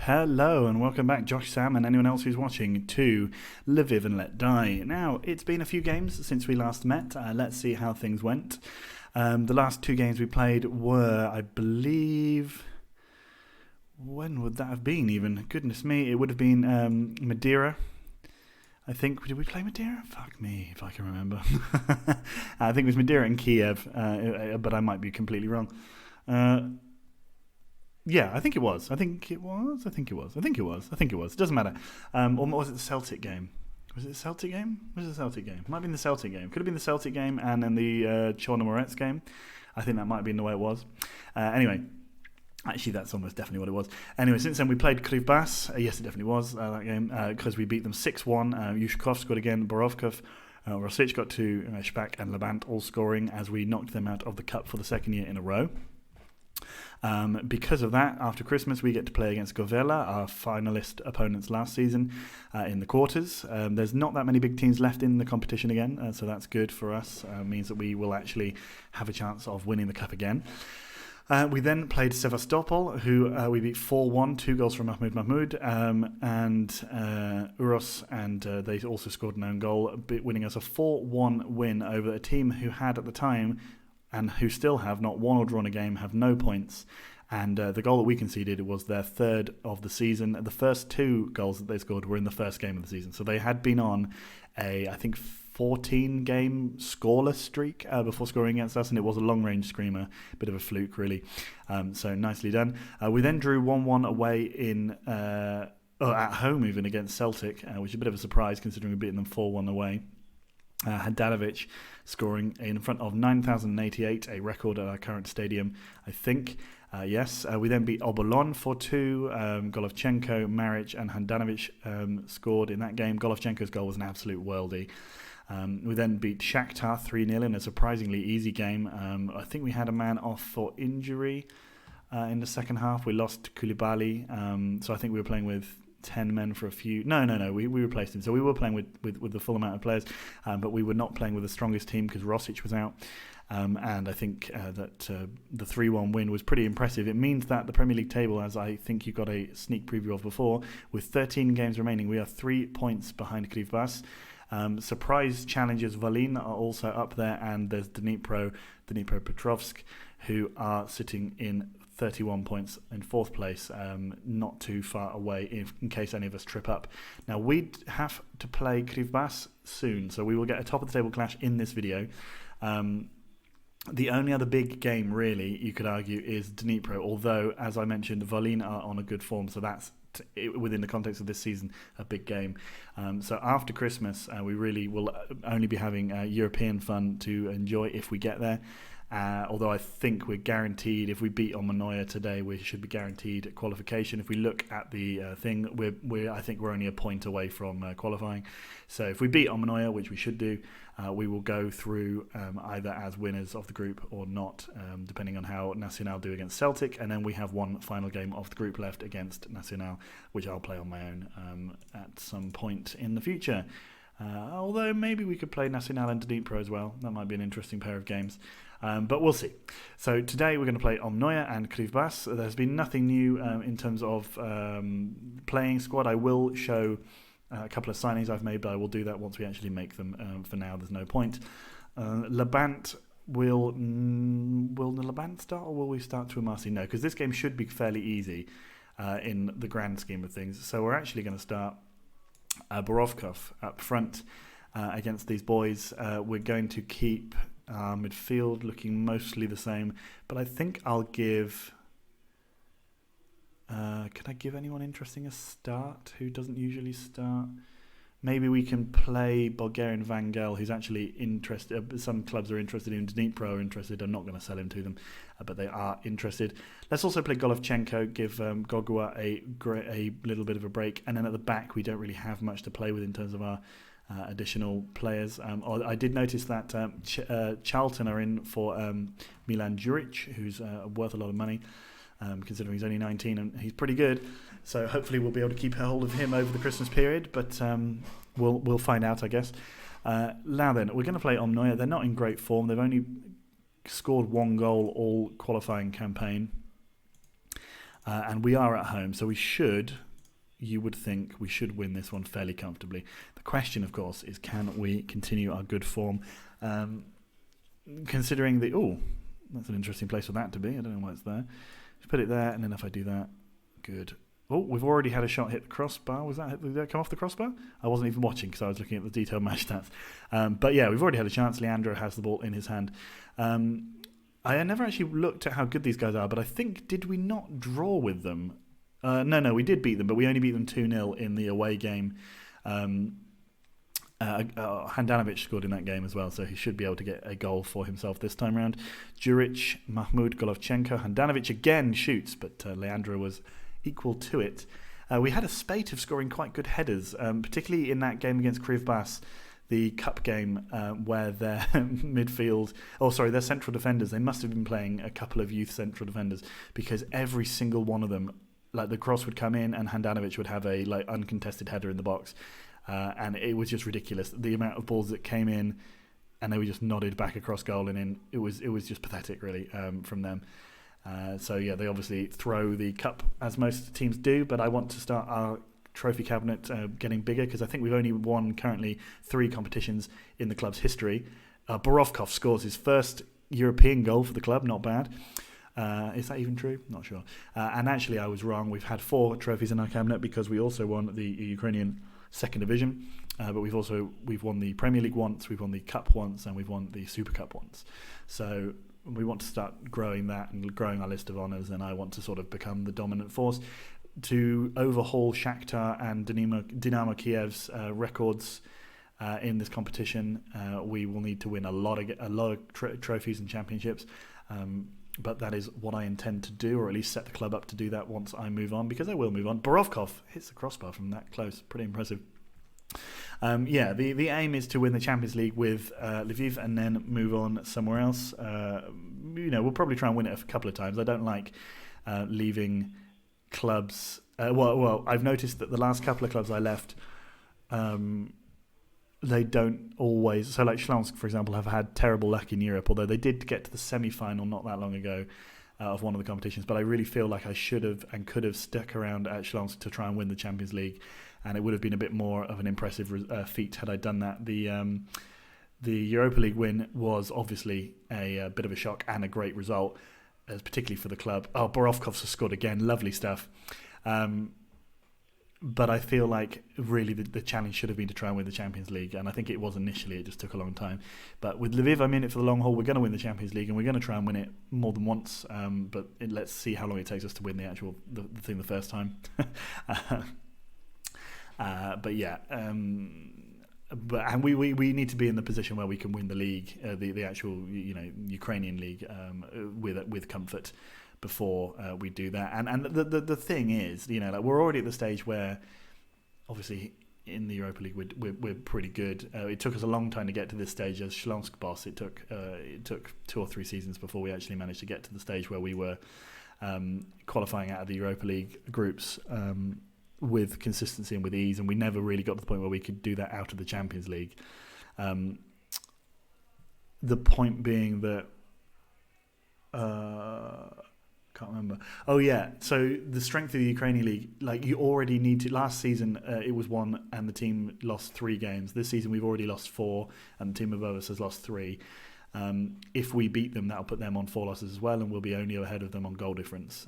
Hello and welcome back, Josh, Sam, and anyone else who's watching to Lviv and Let Die. Now, it's been a few games since we last met. Let's see how things went. The last two games we played were, I believe... When would that have been even? Goodness me, it would have been Madeira. I think, did we play Madeira? Fuck me, if I can remember. I think it was Madeira and Kiev, but I might be completely wrong. Yeah, I think it was. It doesn't matter. Or was it the Celtic game? Was it the Celtic game? Might have been the Celtic game. Could have been the Celtic game and then the Chorna Moretz game. I think that might have been the way it was. Anyway. Actually, that's almost definitely what it was. Anyway, since then we played Krivbas. Yes, it definitely was that game, because we beat them 6-1. Yushkov scored again, Borovkov, Rosic got two, Shpak and Labant all scoring as we knocked them out of the cup for the second year in a row. Because of that, after Christmas we get to play against Govela, our finalist opponents last season, in the quarters. There's not that many big teams left in the competition again, so that's good for us. Means that we will actually have a chance of winning the cup again. We then played Sevastopol, who we beat 4-1, 2 goals from Mahmoud, and Uros, and they also scored an own goal, winning us a 4-1 win over a team who had at the time, and who still have, not won or drawn a game, have no points. And the goal that we conceded was their third of the season. The first 2 goals that they scored were in the first game of the season. So they had been on I think, 14-game scoreless streak before scoring against us, and it was a long-range screamer, bit of a fluke, really. So nicely done. We then drew 1-1 away at home even against Celtic, which is a bit of a surprise considering we've beaten them 4-1 away. Handanovic scoring in front of 9,088, a record at our current stadium, I think. Yes, we then beat Obolon 4-2. Golovchenko, Maric and Handanovic scored in that game. Golovchenko's goal was an absolute worldie. We then beat Shakhtar 3-0 in a surprisingly easy game. I think we had a man off for injury in the second half. We lost Koulibaly, so I think we were playing with 10 men for a few... No, we replaced him. So we were playing with the full amount of players, but we were not playing with the strongest team because Rosic was out. And I think that the 3-1 win was pretty impressive. It means that the Premier League table, as I think you got a sneak preview of before, with 13 games remaining, we are 3 points behind Krivbas. Surprise challengers Volyn are also up there, and there's Dnipropetrovsk, who are sitting in 31 points in 4th place, not too far away in case any of us trip up. Now, we have to play Krivbas soon, so we will get a top-of-the-table clash in this video. The only other big game, really, you could argue, is Dnipro, although, as I mentioned, Volyn are on a good form, so that's, within the context of this season, a big game. So after Christmas, we really will only be having European fun to enjoy if we get there. Although I think we're guaranteed, if we beat Omonoia today, we should be guaranteed qualification. If we look at the thing, I think we're only a point away from qualifying. So if we beat Omonoia, which we should do, we will go through either as winners of the group or not, depending on how Nacional do against Celtic. And then we have one final game of the group left against Nacional, which I'll play on my own at some point in the future. Although maybe we could play Nacional and Dnipro as well. That might be an interesting pair of games. But we'll see. So today we're going to play Omonoia and Krivbas. There's been nothing new in terms of playing squad. I will show a couple of signings I've made, but I will do that once we actually make them. For now, there's no point. Labant, will the Labant start, or will we start Tuamasi? No, because this game should be fairly easy in the grand scheme of things. So we're actually going to start Borovkov up front against these boys. We're going to keep midfield looking mostly the same, but I think I'll give... could I give anyone interesting a start who doesn't usually start? Maybe we can play Bulgarian Vangel, who's actually interested. Some clubs are interested in Dnipro, are interested. I'm not going to sell him to them, but they are interested. Let's also play Golovchenko, give Gogua a little bit of a break. And then at the back, we don't really have much to play with in terms of our additional players. I did notice that Charlton are in for Milan Djuric, who's worth a lot of money. Considering he's only 19 and he's pretty good, so hopefully we'll be able to keep a hold of him over the Christmas period. But we'll find out, I guess. Now then, we're going to play Omonoia. They're not in great form. They've only scored 1 goal all qualifying campaign. and we are at home, so you would think we should win this one fairly comfortably. The question, of course, is can we continue our good form? Considering that's an interesting place for that to be. I don't know why it's there. Just put it there, and then if I do that, good. Oh, we've already had a shot hit the crossbar. Did that come off the crossbar? I wasn't even watching because I was looking at the detailed match stats. But yeah, we've already had a chance. Leandro has the ball in his hand. I never actually looked at how good these guys are, but I think, did we not draw with them? No, we did beat them, but we only beat them 2-0 in the away game. Handanovic scored in that game as well, so he should be able to get a goal for himself this time round. Juric, Mahmoud, Golovchenko. Handanovic again shoots, but Leandro was equal to it. We had a spate of scoring quite good headers, particularly in that game against Krivbas, the cup game, where their their central defenders, they must have been playing a couple of youth central defenders, because every single one of them, like the cross would come in and Handanovic would have a uncontested header in the box, and it was just ridiculous, the amount of balls that came in and they were just nodded back across goal and in. It was just pathetic, really, from them. They obviously throw the cup as most teams do, but I want to start our trophy cabinet getting bigger, because I think we've only won currently 3 competitions in the club's history. Borovkov scores his first European goal for the club, not bad. Is that even true? Not sure. And actually, I was wrong. We've had 4 trophies in our cabinet, because we also won the Ukrainian second division, but we've won the Premier League once, we've won the Cup once, and we've won the Super Cup once. So we want to start growing that and growing our list of honours, and I want to sort of become the dominant force to overhaul Shakhtar and Dynamo Kiev's records in this competition. We will need to win a lot of trophies and championships, but that is what I intend to do, or at least set the club up to do that once I move on, because I will move on. Borovkov hits the crossbar from that close. Pretty impressive. The aim is to win the Champions League with Lviv and then move on somewhere else. We'll probably try and win it a couple of times. I don't like leaving clubs. I've noticed that the last couple of clubs I left, they don't always. So, like Shlonsk, for example, have had terrible luck in Europe, although they did get to the semi-final not that long ago of one of the competitions. But I really feel like I should have and could have stuck around at Shlonsk to try and win the Champions League, and it would have been a bit more of an impressive feat had I done that. The Europa League win was obviously a bit of a shock and a great result, particularly for the club. Borovkov's scored again, lovely stuff. But I feel like really the challenge should have been to try and win the Champions League, and I think it was initially. It just took a long time. But with Lviv, I'm in it for the long haul. We're going to win the Champions League, and we're going to try and win it more than once. Let's see how long it takes us to win the thing the first time. And we need to be in the position where we can win the league, the actual Ukrainian league, with comfort before we do that. And the thing is, we're already at the stage where, obviously, in the Europa League we're pretty good. It took us a long time to get to this stage as Shlonsk boss. It took 2 or 3 seasons before we actually managed to get to the stage where we were qualifying out of the Europa League groups with consistency and with ease, and we never really got to the point where we could do that out of the Champions League. The point being that can't remember. Oh yeah, so the strength of the Ukrainian league, like you already need to. Last season it was 1 and the team lost 3 games. This season we've already lost 4 and the team above us has lost 3. If we beat them, that'll put them on 4 losses as well, and we'll be only ahead of them on goal difference.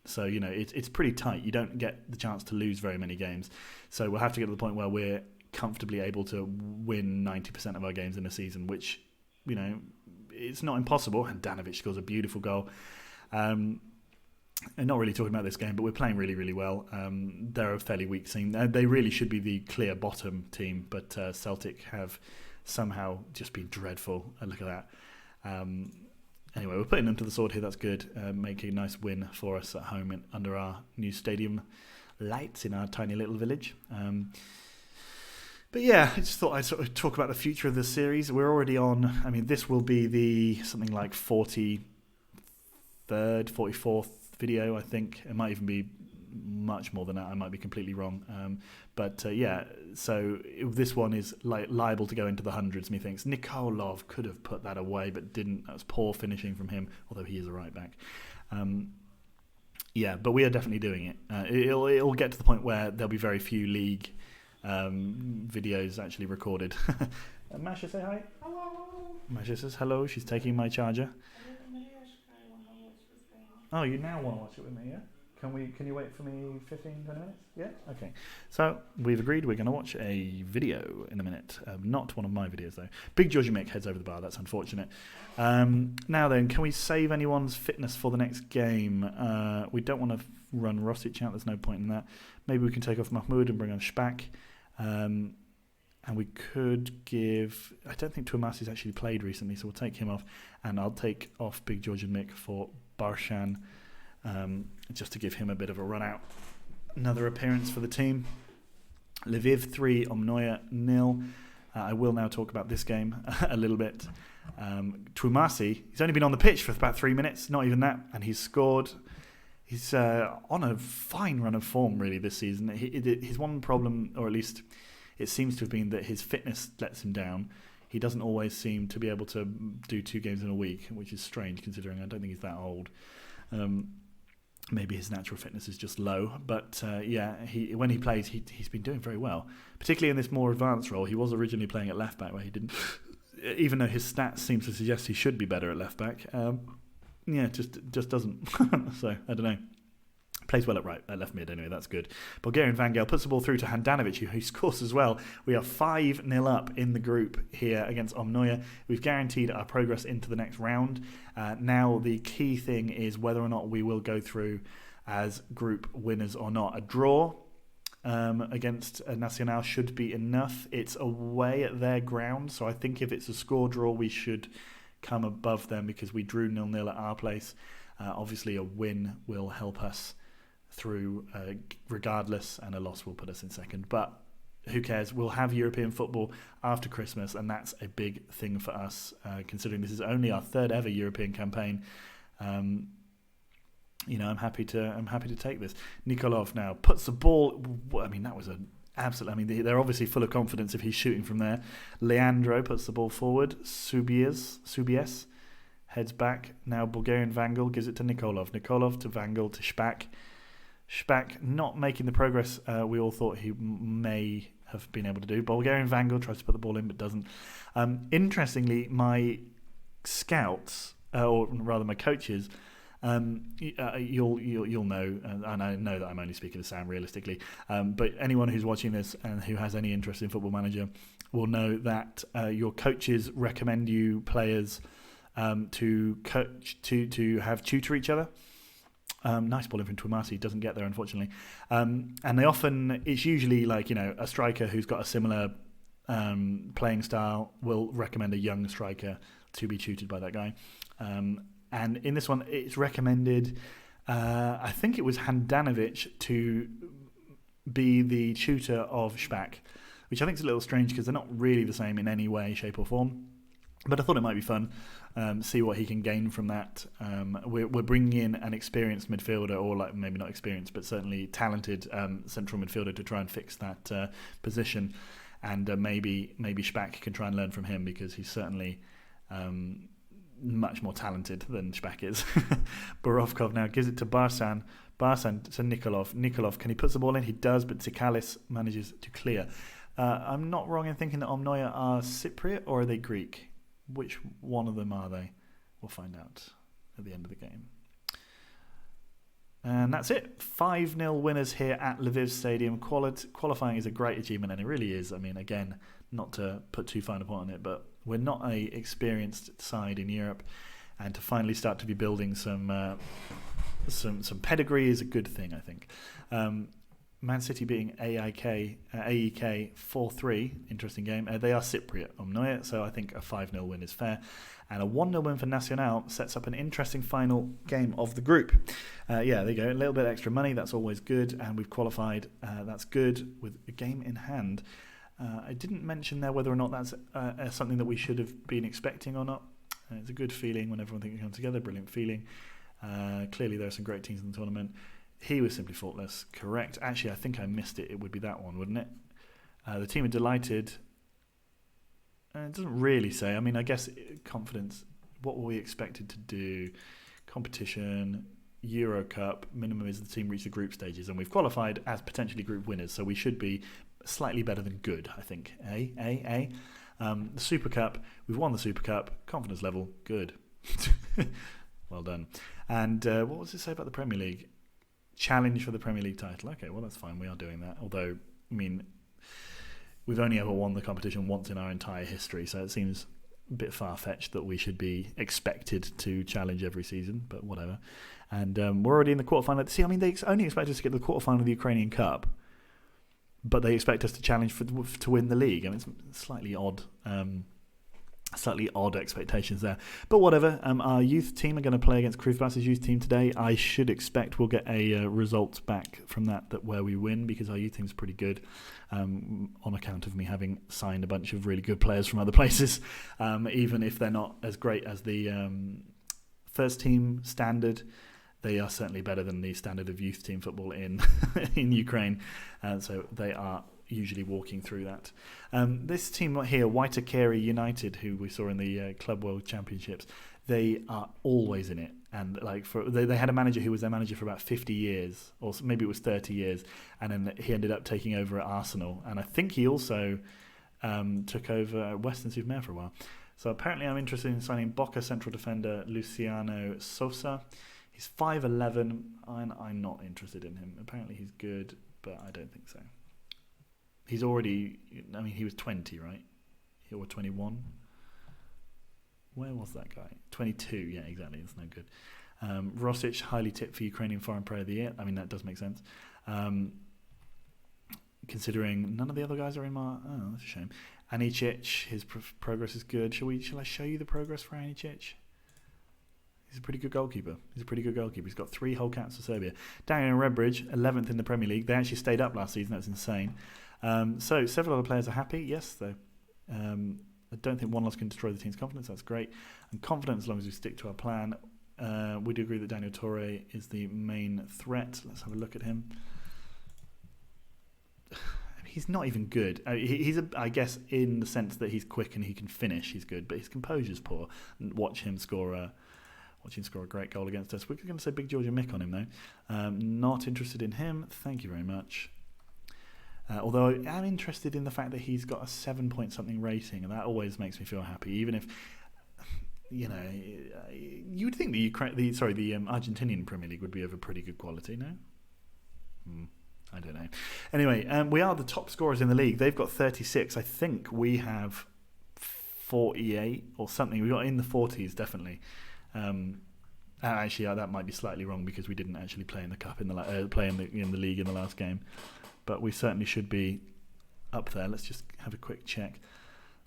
So it's pretty tight. You don't get the chance to lose very many games. So we'll have to get to the point where we're comfortably able to win 90% of our games in a season, which, it's not impossible. And Handanovic scores a beautiful goal. And not really talking about this game, but we're playing really, really well. They're a fairly weak team. They really should be the clear bottom team, but Celtic have somehow just been dreadful. Look at that. Anyway, we're putting them to the sword here. That's good. Making a nice win for us at home under our new stadium lights in our tiny little village. But yeah, I just thought I'd sort of talk about the future of the series. We're already on. This will be something like 43rd, 44th video, I think. It might even be much more than that. I might be completely wrong. So this one is liable to go into the hundreds, methinks. Nikolov could have put that away, but didn't. That was poor finishing from him, although he is a right back. Yeah, but we are definitely doing it. It'll get to the point where there'll be very few league videos actually recorded. Masha, say hi. Hello. Masha says hello. She's taking my charger. Oh, you now want to watch it with me, yeah? Can you wait for me 15, 20 minutes? Yeah? Okay. So, we've agreed we're going to watch a video in a minute. Not one of my videos, though. Big Georgie Mick heads over the bar. That's unfortunate. Now then, can we save anyone's fitness for the next game? We don't want to run Rosic out. There's no point in that. Maybe we can take off Mahmoud and bring on Shpak. And we could give... I don't think Tuamasi's actually played recently, so we'll take him off. And I'll take off Big Georgie Mick for Barshan. Just to give him a bit of a run out. Another appearance for the team. Lviv 3, Omnoya 0. I will now talk about this game a little bit. Tuamasi, he's only been on the pitch for about 3 minutes, not even that, and he's scored. He's on a fine run of form, really, this season. His one problem, or at least it seems to have been, that his fitness lets him down. He doesn't always seem to be able to do 2 games in a week, which is strange considering I don't think he's that old. Maybe his natural fitness is just low, but when he plays, he's been doing very well, particularly in this more advanced role. He was originally playing at left back, where he didn't, even though his stats seem to suggest he should be better at left back. Just doesn't. So I don't know. Plays well at left mid anyway, that's good. Bulgarian Van Gaal puts the ball through to Handanovic, who scores as well. We are 5-0 up in the group here against Omnoya. We've guaranteed our progress into the next round. Now the key thing is whether or not we will go through as group winners or not. A draw against Nacional should be enough. It's away at their ground, so I think if it's a score draw, we should come above them because we drew 0-0 at our place. Obviously, a win will help us through regardless, and a loss will put us in second, but who cares? We'll have European football after Christmas, and that's a big thing for us, considering this is only our 3rd ever European campaign. I'm happy to take this. Nikolov now puts the ball. I mean, that was an absolute. I mean, they're obviously full of confidence if he's shooting from there. Leandro puts the ball forward. Subies heads back. Now Bulgarian Van Gaal gives it to Nikolov. Nikolov to Van Gaal to Shpak. Shpak not making the progress we all thought he may have been able to do. Bulgarian Van Gaal tries to put the ball in but doesn't. Interestingly, my scouts, or rather my coaches, you'll know, and I know that I'm only speaking to Sam realistically, but anyone who's watching this and who has any interest in Football Manager will know that your coaches recommend you players to have tutor each other. Nice ball in from Tuamasi, doesn't get there unfortunately. And it's usually like, a striker who's got a similar playing style will recommend a young striker to be tutored by that guy. And in this one, it's recommended, I think it was Handanovic to be the tutor of Shpak, which I think is a little strange because they're not really the same in any way, shape or form. But I thought it might be fun, see what he can gain from that. We're bringing in an experienced midfielder, or like maybe not experienced, but certainly talented central midfielder to try and fix that position. And maybe Shpak can try and learn from him because he's certainly much more talented than Shpak is. Borovkov now gives it to Barsan. Barsan to Nikolov. Nikolov, can he put the ball in? He does, but Tsikalis manages to clear. I'm not wrong in thinking that Omnoya are Cypriot, or are they Greek? Which one of them are they? We'll find out at the end of the game. And that's it. 5-0 winners here at Lviv Stadium. Qualifying is a great achievement, and it really is. I mean, again, not to put too fine a point on it, but we're not a experienced side in Europe, and to finally start to be building some pedigree is a good thing, I think. Man City beating AEK 4-3, interesting game. They are Cypriot, Omnoya, so I think a 5-0 win is fair. And a 1-0 win for Nacional sets up an interesting final game of the group. There you go, a little bit extra money, that's always good, and we've qualified, that's good, with a game in hand. I didn't mention there whether or not that's something that we should have been expecting or not. It's a good feeling when everyone thinks it comes together, brilliant feeling. Clearly there are some great teams in the tournament. He was simply faultless, correct. Actually, I think I missed it. It would be that one, wouldn't it? The team are delighted. It doesn't really say. I mean, I guess confidence. What were we expected to do? Competition. Euro Cup, minimum is the team reach the group stages, and we've qualified as potentially group winners, so we should be slightly better than good, I think. The Super Cup, we've won the Super Cup, confidence level, good. Well done. And what was it say about the Premier League? Challenge for the Premier League title. Okay, well, that's fine, we are doing that. Although, I mean, we've only ever won the competition once in our entire history, so it seems a bit far-fetched that we should be expected to challenge every season, but whatever. And we're already in the quarterfinal. See, I mean, they only expect us to get to the quarterfinal of the Ukrainian Cup, but they expect us to challenge to win the league. I mean, it's slightly odd expectations there. But whatever, our youth team are going to play against Krivbas's youth team today. I should expect we'll get a result back from that where we win, because our youth team's pretty good, on account of me having signed a bunch of really good players from other places, even if they're not as great as the first team standard. They are certainly better than the standard of youth team football in in Ukraine, so they are usually walking through that. This team right here, Waitakere United, who we saw in the Club World Championships, they are always in it. And they had a manager who was their manager for about 50 years, or maybe it was 30 years, and then he ended up taking over at Arsenal. And I think he also took over at Western-super-Mare for a while. So apparently I'm interested in signing Boca central defender Luciano Sosa. He's 5'11", and I'm not interested in him. Apparently he's good, but I don't think so. He's already, I mean, he was 20, right? Or 21? Where was that guy? 22, yeah, exactly. That's no good. Rosic, highly tipped for Ukrainian Foreign Player of the Year. I mean, that does make sense. Considering none of the other guys are in my... Oh, that's a shame. Anicic, his progress is good. Shall I show you the progress for Anicic? He's a pretty good goalkeeper. He's got 3 whole caps for Serbia. Daniel Redbridge, 11th in the Premier League. They actually stayed up last season. That's insane. So several other players are happy. Yes, though. I don't think one loss can destroy the team's confidence. That's great. I'm confident as long as we stick to our plan. We do agree that Daniel Torre is the main threat. Let's have a look at him. He's not even good. He's I guess, in the sense that he's quick and he can finish, he's good, but his composure's poor. Watch him score a great goal against us. We're going to say Big Georgia Mick on him, though. Not interested in him. Thank you very much. Although I am interested in the fact that he's got a 7-point-something rating, and that always makes me feel happy. Even if, you would think the Argentinian Premier League would be of a pretty good quality, no? I don't know. Anyway, we are the top scorers in the league. They've got 36. I think we have 48 or something. We got in the 40s, definitely. Actually, that might be slightly wrong because we didn't actually play in the cup in the league in the last game. But we certainly should be up there. Let's just have a quick check.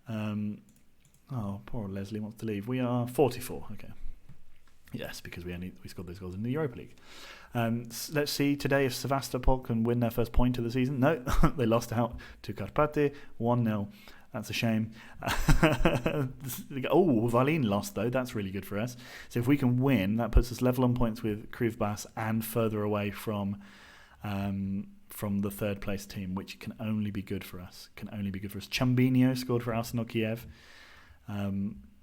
Poor Leslie wants to leave. We are 44. Okay. Yes, because we scored those goals in the Europa League. Let's see today if Sevastopol can win their first point of the season. No, they lost out to Karpaty 1-0. That's a shame. Valin lost, though. That's really good for us. So if we can win, that puts us level on points with Krivbas and further away from the third place team, which can only be good for us. Chambinho scored for Arsenal Kiev.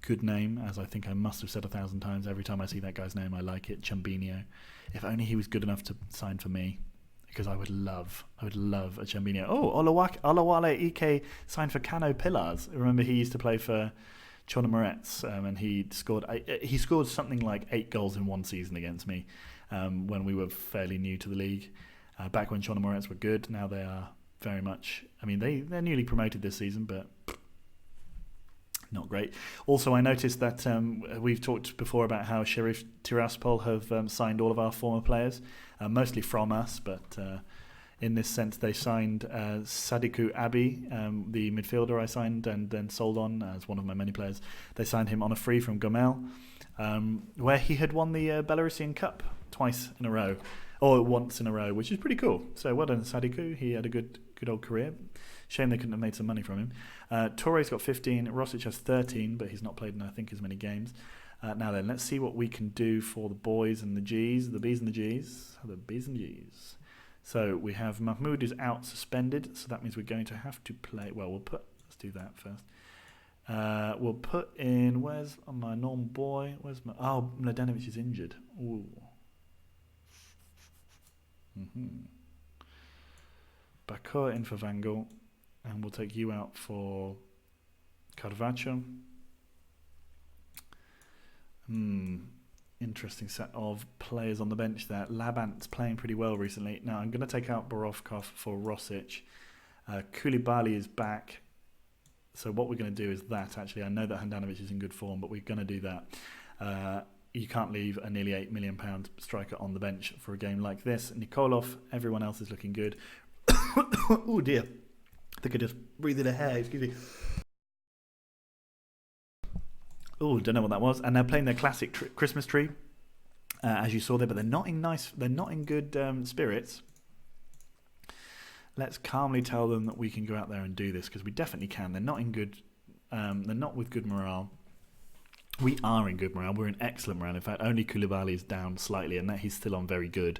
Good name, as I think I must have said 1,000 times. Every time I see that guy's name, I like it. Chambinho. If only he was good enough to sign for me, because I would love a Chambinho. Oh, Olawale Ike signed for Kano Pillars. Remember, he used to play for Chornomorets, and he scored something like 8 goals in one season against me when we were fairly new to the league. Back when Chornomorets were good, now they are very much... I mean, they're newly promoted this season, but not great. Also, I noticed that we've talked before about how Sheriff Tiraspol have signed all of our former players, mostly from us, but in this sense they signed Sadiku Abi, the midfielder I signed and then sold on as one of my many players. They signed him on a free from Gomel, where he had won the Belarusian Cup twice in a row, or once in a row, which is pretty cool. So well done, Sadiku. He had a good old career. Shame they couldn't have made some money from him. Torre's got 15. Rosic has 13, but he's not played in, I think, as many games. Now then, let's see what we can do for the boys and the G's. The B's and the G's. The B's and G's. So we have Mahmoud is out suspended, so that means we're going to have to play... Well, let's do that first. We'll put in... Where's my normal boy? Mladenovic is injured. Ooh. Bakura in for Vangel, and we'll take you out for Carvaccio. Interesting set of players on the bench there. Labant's playing pretty well recently. Now I'm going to take out Borovkov for Rosic. Koulibaly is back. So what we're going to do is that, actually. I know that Handanovic is in good form, but we're going to do that. You can't leave a nearly £8 million striker on the bench for a game like this. Nikolov, everyone else is looking good. Oh dear. I think I just breathed in a hair, excuse me. Oh, don't know what that was. And they're playing their classic Christmas tree, as you saw there, but they're not in good spirits. Let's calmly tell them that we can go out there and do this, because we definitely can. They're not with good morale. We are in good morale. We're in excellent morale. In fact, only Koulibaly is down slightly, and that he's still on very good.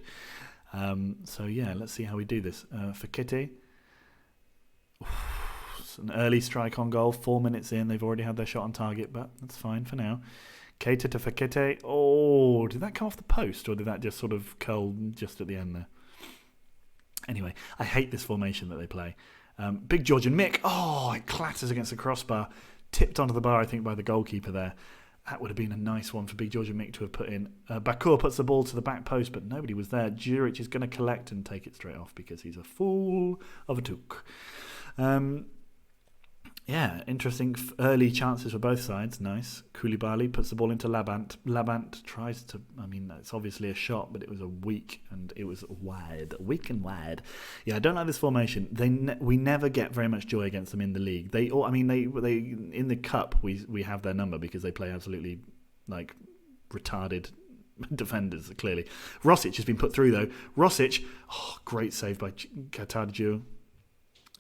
So yeah, let's see how we do this. Fakete. An early strike on goal, 4 minutes in. They've already had their shot on target, but that's fine for now. Keita to Fakete. Oh, did that come off the post, or did that just sort of curl just at the end there? Anyway, I hate this formation that they play. Big George and Mick. Oh, it clatters against the crossbar. Tipped onto the bar, I think, by the goalkeeper there. That would have been a nice one for Big George and Mick to have put in. Bakur puts the ball to the back post, but nobody was there. Juric is going to collect and take it straight off because he's a fool of a took. Yeah, interesting early chances for both sides. Nice. Koulibaly puts the ball into Labant. Labant tries to, it's obviously a shot, but it was weak and and wide. Yeah, I don't like this formation. We never get very much joy against them in the league. They in the cup we have their number because they play absolutely retarded defenders, clearly. Rosic has been put through though. Rosic, great save by Katardziu.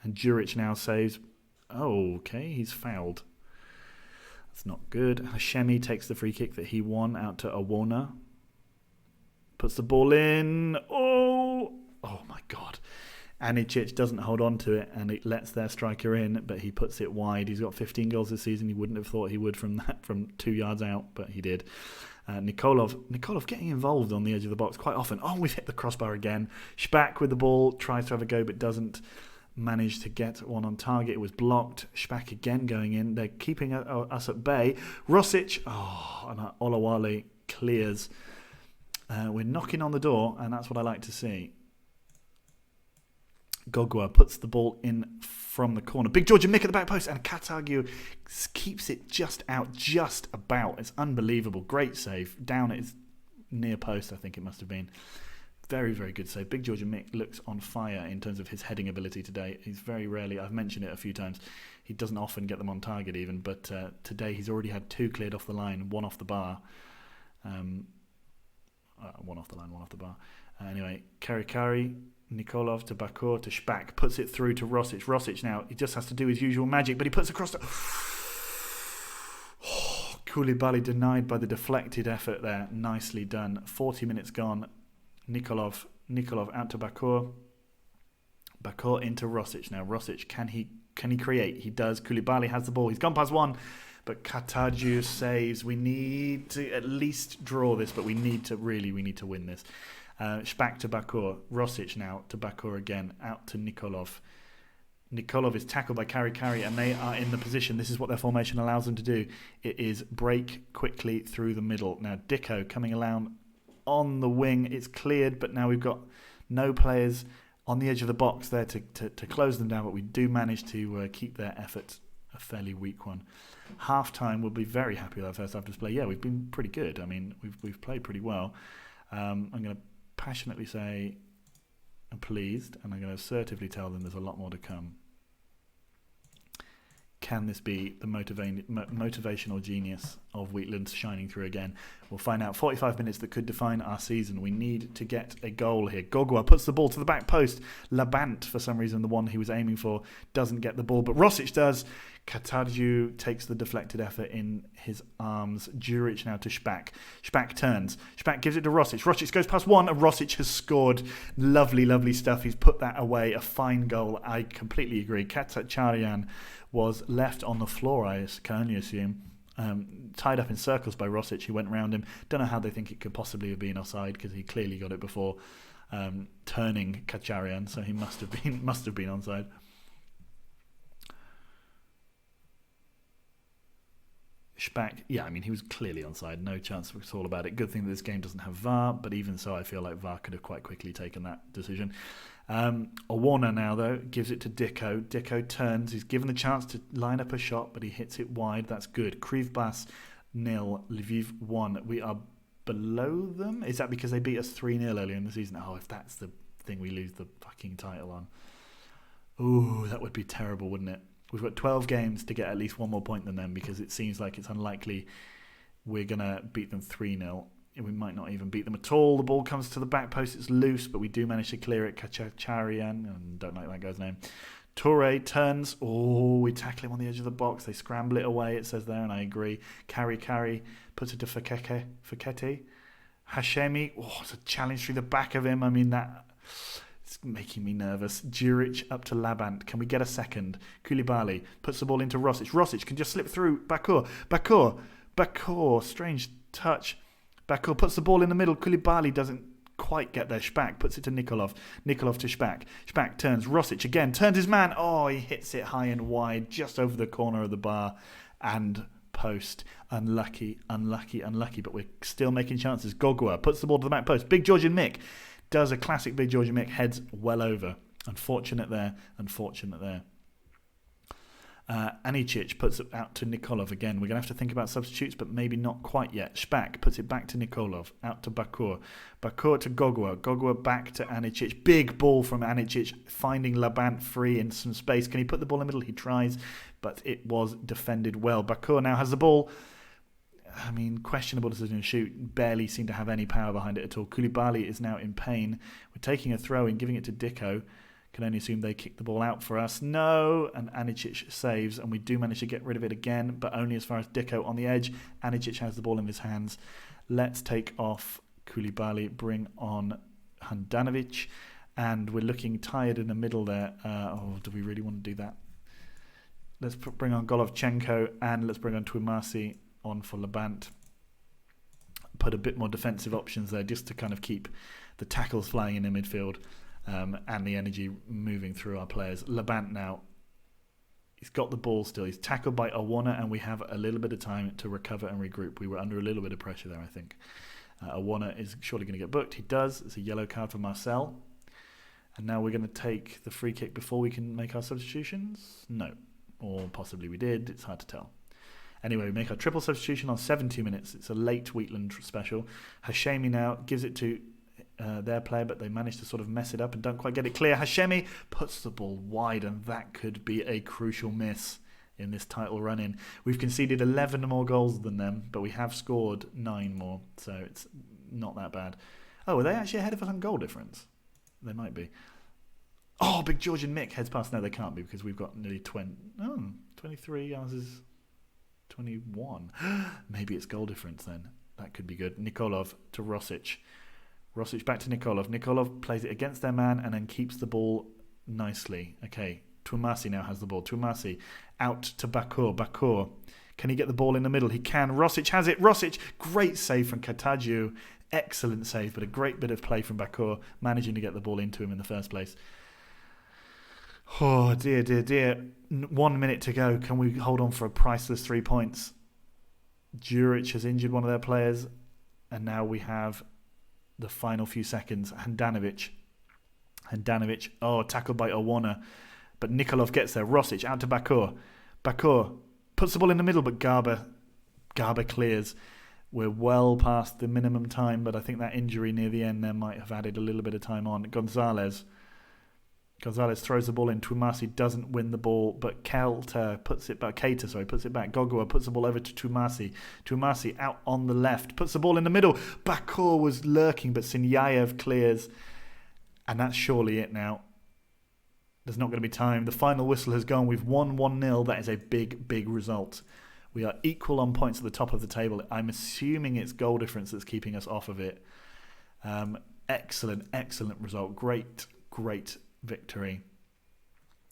And Juric now saves. Oh, okay, he's fouled. That's not good. Hashemi takes the free kick that he won out to Awona. Puts the ball in. Oh my God. Anicic doesn't hold on to it and it lets their striker in, but he puts it wide. He's got 15 goals this season. He wouldn't have thought he would from 2 yards out, but he did. Nikolov getting involved on the edge of the box quite often. Oh, we've hit the crossbar again. Špak with the ball, tries to have a go, but doesn't manage to get one on target. It was blocked. Špak again going in. They're keeping us at bay. Rosic, and Olawale clears. We're knocking on the door, and that's what I like to see. Gogua puts the ball in from the corner. Big George and Mick at the back post, and Katargiu keeps it just about. It's unbelievable. Great save. Down at his near post, I think it must have been. Very, very good save. Big George and Mick looks on fire in terms of his heading ability today. He's very rarely, I've mentioned it a few times, he doesn't often get them on target even, but today he's already had 2 cleared off the line, 1 off the bar. One off the bar. Anyway, Karikari, Nikolov to Bakur to Špak, puts it through to Rosic. Rosic now, he just has to do his usual magic, but he puts across to... Koulibaly denied by the deflected effort there. Nicely done. 40 minutes gone. Nikolov out to Bakur. Bakur into Rosic now. Rosic, can he create? He does. Koulibaly has the ball. He's gone past one, but Katardziu saves. We need to at least draw this, but we need to win this. Špak to Bakur. Rosic now to Bakur again. Out to Nikolov. Nikolov is tackled by Karikari, and they are in the position. This is what their formation allows them to do. It is break quickly through the middle. Now Dicko coming around on the wing. It's cleared, but now we've got no players on the edge of the box there to close them down, but we do manage to keep their effort a fairly weak one. Half time, we'll be very happy with our first half display. Yeah, we've been pretty good. We've played pretty well. I'm going to passionately say I'm pleased, and I'm going to assertively tell them there's a lot more to come. Can this be the motivational genius of Wheatland shining through again? We'll find out. 45 minutes that could define our season. We need to get a goal here. Gogua puts the ball to the back post. Labant, for some reason, the one he was aiming for, doesn't get the ball, but Rosic does. Katardziu takes the deflected effort in his arms. Juric now to Špak. Špak turns. Špak gives it to Rosic. Rosic goes past one, and Rosic has scored. Lovely, lovely stuff. He's put that away. A fine goal. I completely agree. Khatcharyan was left on the floor, I can only assume, tied up in circles by Rosic. He went round him. Don't know how they think it could possibly have been offside, because he clearly got it before. turning Kacharian, so he must have been onside. Spack, yeah, I mean, he was clearly onside, no chance at all about it. Good thing that this game doesn't have VAR, but even so, I feel like VAR could have quite quickly taken that decision. Owana now, though, gives it to Dicko. Dicko turns, he's given the chance to line up a shot, but he hits it wide. That's good. Krivbas 0, Lviv 1. We are below them? Is that because they beat us 3-0 earlier in the season? Oh, if that's the thing we lose the fucking title on. Ooh, that would be terrible, wouldn't it? We've got 12 games to get at least one more point than them, because it seems like it's unlikely we're going to beat them 3-0. We might not even beat them at all. The ball comes to the back post. It's loose, but we do manage to clear it. Kacharian, I don't like that guy's name. Toure turns. Oh, we tackle him on the edge of the box. They scramble it away, it says there, and I agree. Carry puts it to Fakete. Hashemi, it's a challenge through the back of him. I mean, it's making me nervous. Juric up to Labant. Can we get a second? Koulibaly puts the ball into Rosic. Rosic can just slip through. Bakur. Strange touch. Bakur puts the ball in the middle. Koulibaly doesn't quite get there. Spack puts it to Nikolov. Nikolov to Spack. Spack turns. Rosic again. Turns his man. Oh, he hits it high and wide just over the corner of the bar and post. Unlucky. But we're still making chances. Gogua puts the ball to the back post. Big Georgian Mick does a classic Big Georgian Mick. Heads well over. Unfortunate there. Anicic puts it out to Nikolov again. We're going to have to think about substitutes, but maybe not quite yet. Spack puts it back to Nikolov. Out to Bakur. Bakur to Gogua. Gogua back to Anicic. Big ball from Anicic, finding Labant free in some space. Can he put the ball in the middle? He tries, but it was defended well. Bakur now has the ball. I mean, questionable decision to shoot. Barely seem to have any power behind it at all. Koulibaly is now in pain. We're taking a throw and giving it to Dicko. Can only assume they kick the ball out for us. No, and Anicic saves, and we do manage to get rid of it again, but only as far as Dicko on the edge. Anicic has the ball in his hands. Let's take off Koulibaly, bring on Handanovic, and we're looking tired in the middle there. Do we really want to do that? Let's bring on Golovchenko, and let's bring on Twumasi on for Labant. Put a bit more defensive options there just to kind of keep the tackles flying in the midfield. And the energy moving through our players. Labant now, he's got the ball still. He's tackled by Owana, and we have a little bit of time to recover and regroup. We were under a little bit of pressure there, I think. Owana is surely going to get booked. He does. It's a yellow card for Marcel. And now we're going to take the free kick before we can make our substitutions? No. Or possibly we did. It's hard to tell. Anyway, we make our triple substitution on 70 minutes. It's a late Wheatland special. Hashemi now gives it to their player, but they managed to sort of mess it up and don't quite get it clear. Hashemi puts the ball wide, and that could be a crucial miss in this title run-in. We've conceded 11 more goals than them, but we have scored 9 more, so it's not that bad. Oh, are they actually ahead of us on goal difference? They might be. Oh, Big Georgian Mick heads past. No, they can't be, because we've got nearly 23. Ours is 21. Maybe it's goal difference then. That could be good. Nikolov to Rosic. Rosic back to Nikolov. Nikolov plays it against their man and then keeps the ball nicely. Okay, Twumasi now has the ball. Twumasi out to Bakur. Bakur, can he get the ball in the middle? He can. Rosic has it. Rosic, great save from Katagiu. Excellent save, but a great bit of play from Bakur, managing to get the ball into him in the first place. Oh, dear. 1 minute to go. Can we hold on for a priceless 3 points? Juric has injured one of their players, and now we have the final few seconds. Handanovic, tackled by Owana, but Nikolov gets there. Rosic out to Bakur. Bakur puts the ball in the middle, but Garber clears. We're well past the minimum time, but I think that injury near the end there might have added a little bit of time on. Gonzalez throws the ball in. Twumasi doesn't win the ball, but Keita puts it back. Gogua puts the ball over to Twumasi. Twumasi out on the left, puts the ball in the middle. Bakur was lurking, but Sinyayev clears. And that's surely it now. There's not going to be time. The final whistle has gone. We've won 1-0. That is a big, big result. We are equal on points at the top of the table. I'm assuming it's goal difference that's keeping us off of it. Excellent result. Great victory.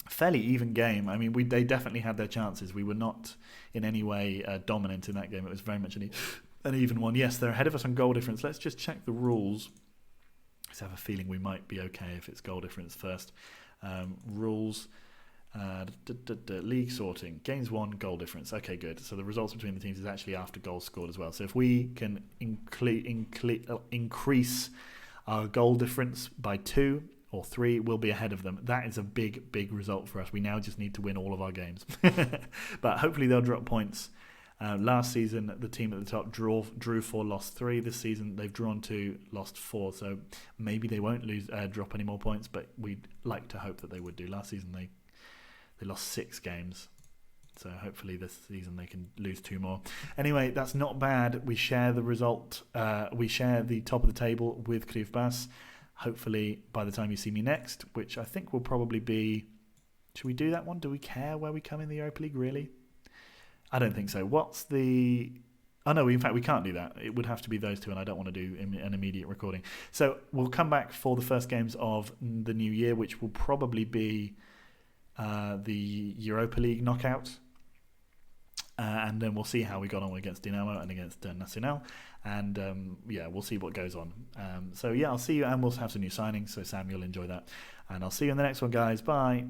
Fairly even game. I mean, they definitely had their chances. We were not in any way dominant in that game. It was very much an even one. Yes, they're ahead of us on goal difference. Let's just check the rules. just have a feeling we might be okay if it's goal difference first. Rules. League sorting. Games won, goal difference. Okay, good. So the results between the teams is actually after goals scored as well. So if we can increase our goal difference by 2 or 3, we'll be ahead of them. That is a big result for us. We now just need to win all of our games. But hopefully they'll drop points. Last season, the team at the top drew 4, lost 3. This season, they've drawn 2, lost 4. So maybe they won't drop any more points, but we'd like to hope that they would do. Last season, they lost 6 games. So hopefully this season they can lose 2 more. Anyway, that's not bad. We share the result. We share the top of the table with Krivbas. Hopefully by the time you see me next, which I think will probably be... Should we do that one? Do we care where we come in the Europa League, really? I don't think so. What's the... Oh, no, in fact, we can't do that. It would have to be those 2, and I don't want to do an immediate recording. So we'll come back for the first games of the new year, which will probably be the Europa League knockout. And then we'll see how we got on against Dinamo and against Nacional. And, we'll see what goes on. I'll see you, and we'll have some new signings. So, Sam, you'll enjoy that. And I'll see you in the next one, guys. Bye.